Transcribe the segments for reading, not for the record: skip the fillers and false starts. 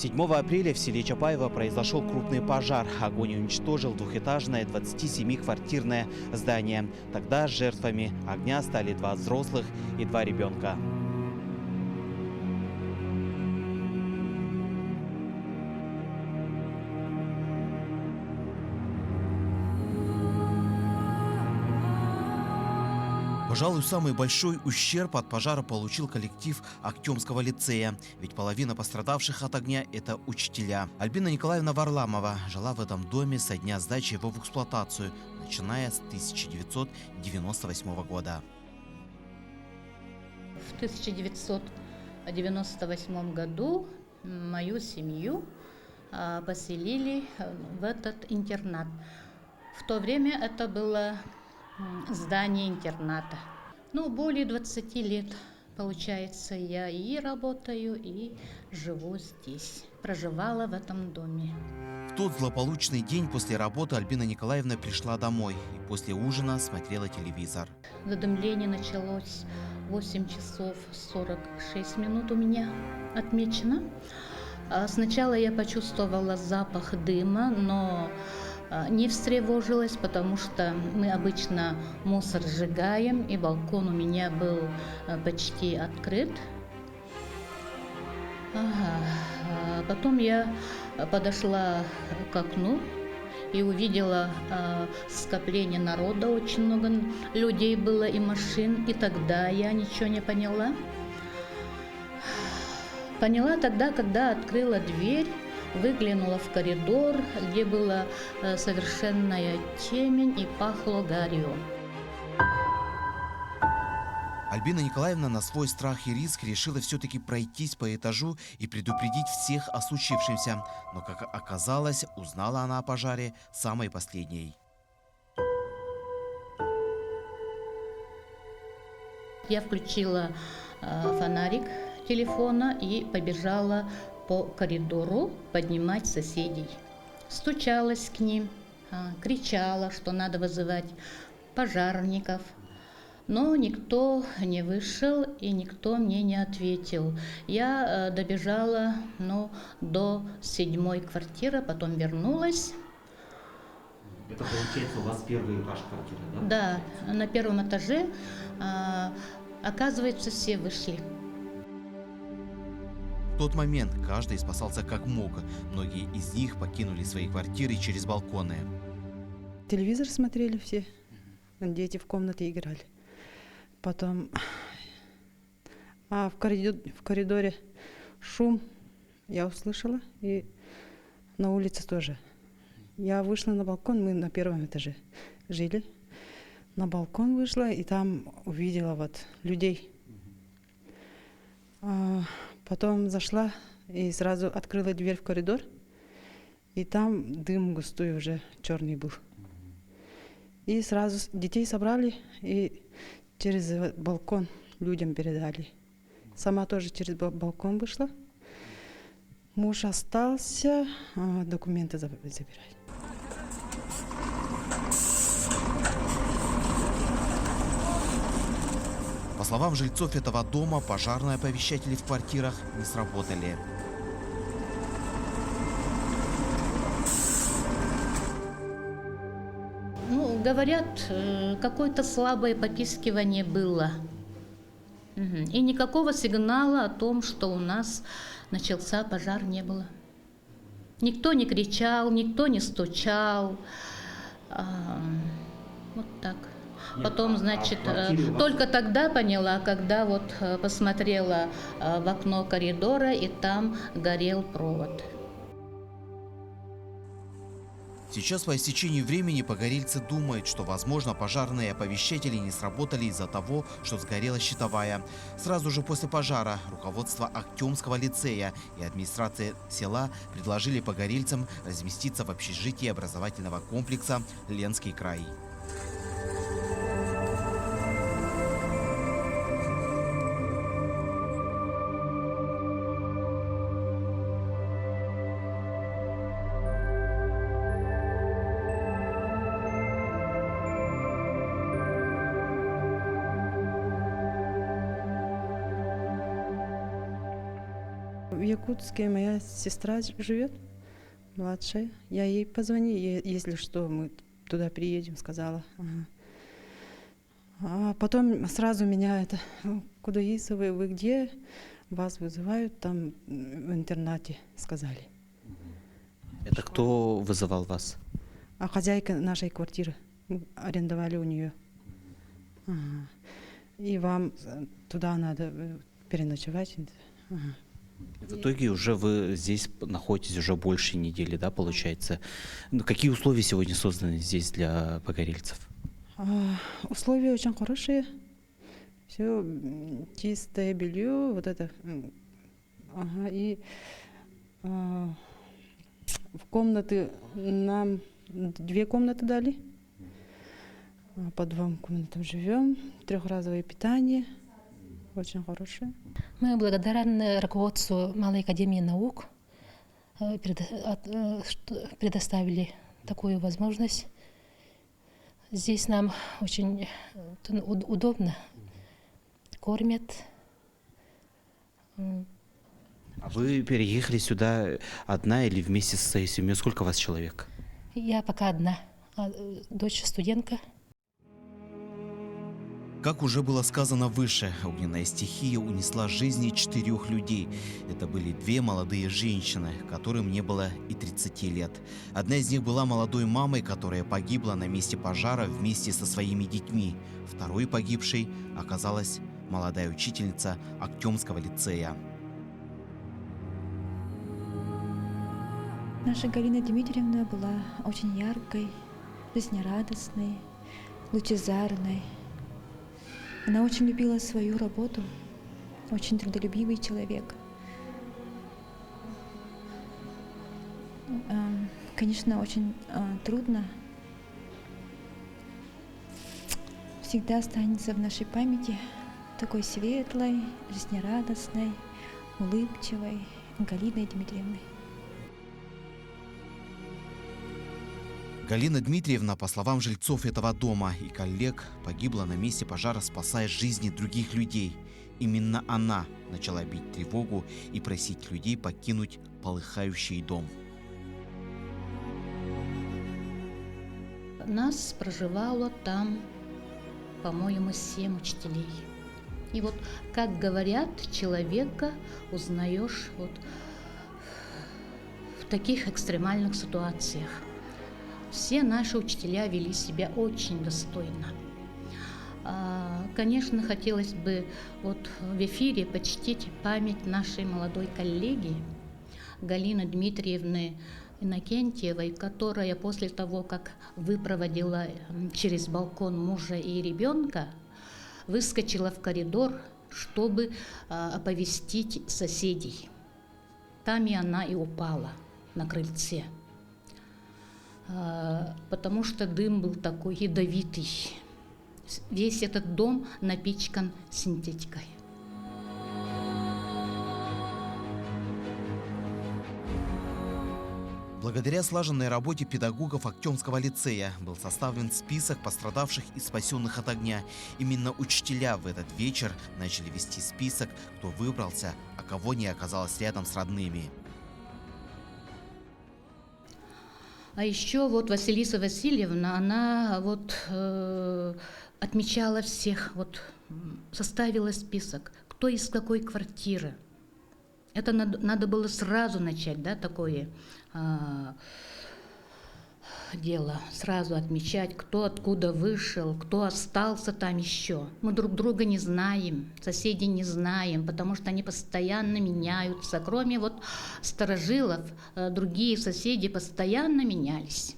7 апреля в селе Чапаево произошел крупный пожар. Огонь уничтожил двухэтажное 27-квартирное здание. Тогда жертвами огня стали 2 взрослых и 2 ребенка. Пожалуй, самый большой ущерб от пожара получил коллектив Актемского лицея. Ведь половина пострадавших от огня – это учителя. Альбина Николаевна Варламова жила в этом доме со дня сдачи его в эксплуатацию, начиная с 1998 года. В 1998 году мою семью поселили в этот интернат. В то время это было здание интерната. Более 20 лет, получается, я и работаю, и живу здесь. Проживала в этом доме. В тот злополучный день после работы Альбина Николаевна пришла домой и после ужина смотрела телевизор. Задымление началось 8 часов 46 минут у меня отмечено. Сначала я почувствовала запах дыма, но не встревожилась, потому что мы обычно мусор сжигаем, и балкон у меня был почти открыт. Потом я подошла к окну и увидела скопление народа, очень много людей было и машин, и тогда я ничего не поняла. Поняла тогда, когда открыла дверь, выглянула в коридор, где была совершенная темень и пахло гарью. Альбина Николаевна на свой страх и риск решила все-таки пройтись по этажу и предупредить всех о случившемся. Но, как оказалось, узнала она о пожаре самой последней. Я включила фонарик телефона и побежала по коридору поднимать соседей. Стучалась к ним, кричала, что надо вызывать пожарников. Но никто не вышел и никто мне не ответил. Я добежала до 7-й квартиры, потом вернулась. Это получается у вас первый этаж квартиры, да? Да, на 1-м этаже, оказывается, все вышли. В тот момент каждый спасался как мог. Многие из них покинули свои квартиры через балконы. Телевизор смотрели все, дети в комнате играли. Потом в коридоре шум я услышала, и на улице тоже. Я вышла на балкон, мы на 1-м этаже жили. На балкон вышла, и там увидела людей. Потом зашла и сразу открыла дверь в коридор, и там дым густой уже, черный был. И сразу детей собрали и через балкон людям передали. Сама тоже через балкон вышла. Муж остался документы забирать. По словам жильцов этого дома, пожарные оповещатели в квартирах не сработали. Говорят, какое-то слабое попискивание было. И никакого сигнала о том, что у нас начался пожар, не было. Никто не кричал, никто не стучал. Вот так. Потом, только тогда поняла, когда посмотрела в окно коридора, и там горел провод. Сейчас по истечению времени погорельцы думают, что, возможно, пожарные оповещатели не сработали из-за того, что сгорела щитовая. Сразу же после пожара руководство Актемского лицея и администрация села предложили погорельцам разместиться в общежитии образовательного комплекса «Ленский край». в Якутске моя сестра живет, младшая. Я ей позвонила, если что, мы туда приедем, сказала. Ага. А потом сразу меня это, Кудуиса, вы где? Вас вызывают там в интернате, сказали. Это кто вызывал вас? А хозяйка нашей квартиры. Мы арендовали у нее. Ага. И вам туда надо переночевать. Ага. В итоге уже вы здесь находитесь уже больше недели, да, получается? Ну, какие условия сегодня созданы здесь для погорельцев? Условия очень хорошие. Все чистое белье, вот это. Ага, и в комнаты нам 2 комнаты дали. По 2 комнатам живем. 3-разовое питание. Очень хорошее. Мы благодарны руководству Малой академии наук, что предоставили такую возможность. Здесь нам очень удобно, кормят. А вы переехали сюда одна или вместе со своей семьей? Сколько у вас человек? Я пока одна, а дочь студентка. Как уже было сказано выше, огненная стихия унесла жизни 4 людей. Это были 2 молодые женщины, которым не было и 30 лет. Одна из них была молодой мамой, которая погибла на месте пожара вместе со своими детьми. Второй погибшей оказалась молодая учительница Актемского лицея. Наша Галина Дмитриевна была очень яркой, жизнерадостной, лучезарной. Она очень любила свою работу, очень трудолюбивый человек. Конечно, очень трудно. Всегда останется в нашей памяти такой светлой, жизнерадостной, улыбчивой Галиной Дмитриевной. Галина Дмитриевна, по словам жильцов этого дома и коллег, погибла на месте пожара, спасая жизни других людей. Именно она начала бить тревогу и просить людей покинуть полыхающий дом. Нас проживало там, по-моему, 7 учителей. И вот, как говорят, человека узнаешь вот в таких экстремальных ситуациях. Все наши учителя вели себя очень достойно. Конечно, хотелось бы вот в эфире почтить память нашей молодой коллеги Галины Дмитриевны Иннокентьевой, которая после того, как выпроводила через балкон мужа и ребенка, выскочила в коридор, чтобы оповестить соседей. Там и она и упала на крыльце. Потому что дым был такой ядовитый. Весь этот дом напичкан синтетикой. Благодаря слаженной работе педагогов Актемского лицея был составлен список пострадавших и спасенных от огня. Именно учителя в этот вечер начали вести список, кто выбрался, а кого не оказалось рядом с родными. А еще вот Василиса Васильевна, она вот отмечала всех, вот составила список, кто из какой квартиры. Это надо было сразу начать, да, такое дело, сразу отмечать, кто откуда вышел, кто остался там еще. Мы друг друга не знаем, соседей не знаем, потому что они постоянно меняются. Кроме вот старожилов, другие соседи постоянно менялись.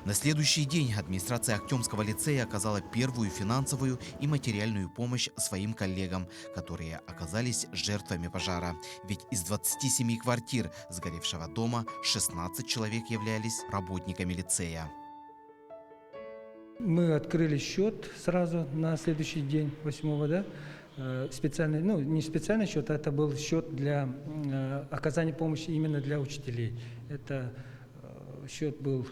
На следующий день администрация Актемского лицея оказала первую финансовую и материальную помощь своим коллегам, которые оказались жертвами пожара. Ведь из 27 квартир сгоревшего дома 16 человек являлись работниками лицея. Мы открыли счет сразу на следующий день, 8-го, да? Специальный, ну, не специальный счет, а это был счет для оказания помощи именно для учителей. Это счет был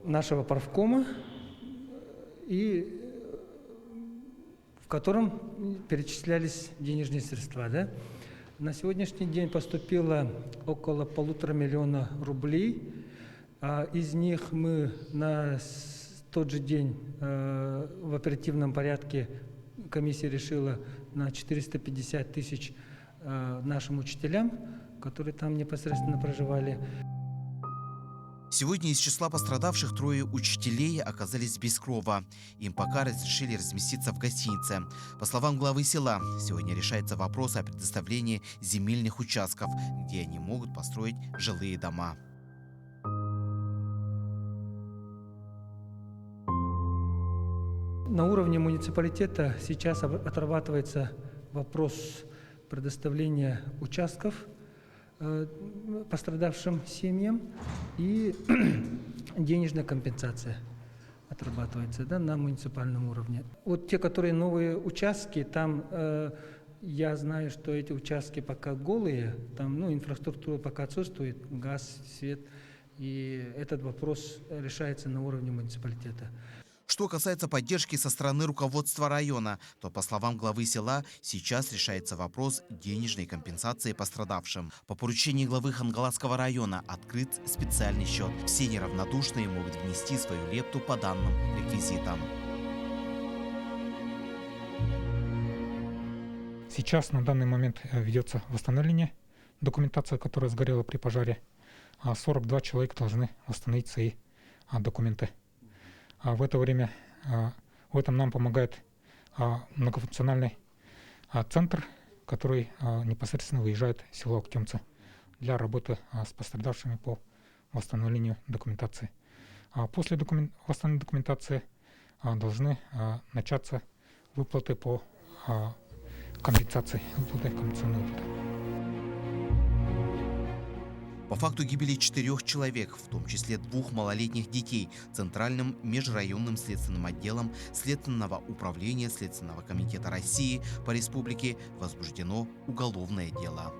нашего правкома, и котором перечислялись денежные средства. Да? На сегодняшний день поступило около 1,5 миллиона рублей. Из них мы на тот же день в оперативном порядке комиссия решила на 450 тысяч нашим учителям, которые там непосредственно проживали. Сегодня из числа пострадавших 3 учителей оказались без крова. Им пока разрешили разместиться в гостинице. По словам главы села, сегодня решается вопрос о предоставлении земельных участков, где они могут построить жилые дома. На уровне муниципалитета сейчас отрабатывается вопрос предоставления участков пострадавшим семьям и денежная компенсация отрабатывается, да, на муниципальном уровне. Вот те, которые новые участки, там я знаю, что эти участки пока голые, там инфраструктура пока отсутствует, газ, свет, и этот вопрос решается на уровне муниципалитета. Что касается поддержки со стороны руководства района, то, по словам главы села, сейчас решается вопрос денежной компенсации пострадавшим. По поручению главы Хангаласского района открыт специальный счет. Все неравнодушные могут внести свою лепту по данным реквизитам. Сейчас на данный момент ведется восстановление документации, которая сгорела при пожаре. 42 человека должны восстановить свои документы. В это время в этом нам помогает многофункциональный центр, который непосредственно выезжает в село Актемцы для работы с пострадавшими по восстановлению документации. После восстановления документации должны начаться выплаты по компенсации, компенсационные выплаты. По факту гибели 4 человек, в том числе 2 малолетних детей, Центральным межрайонным следственным отделом Следственного управления Следственного комитета России по республике возбуждено уголовное дело.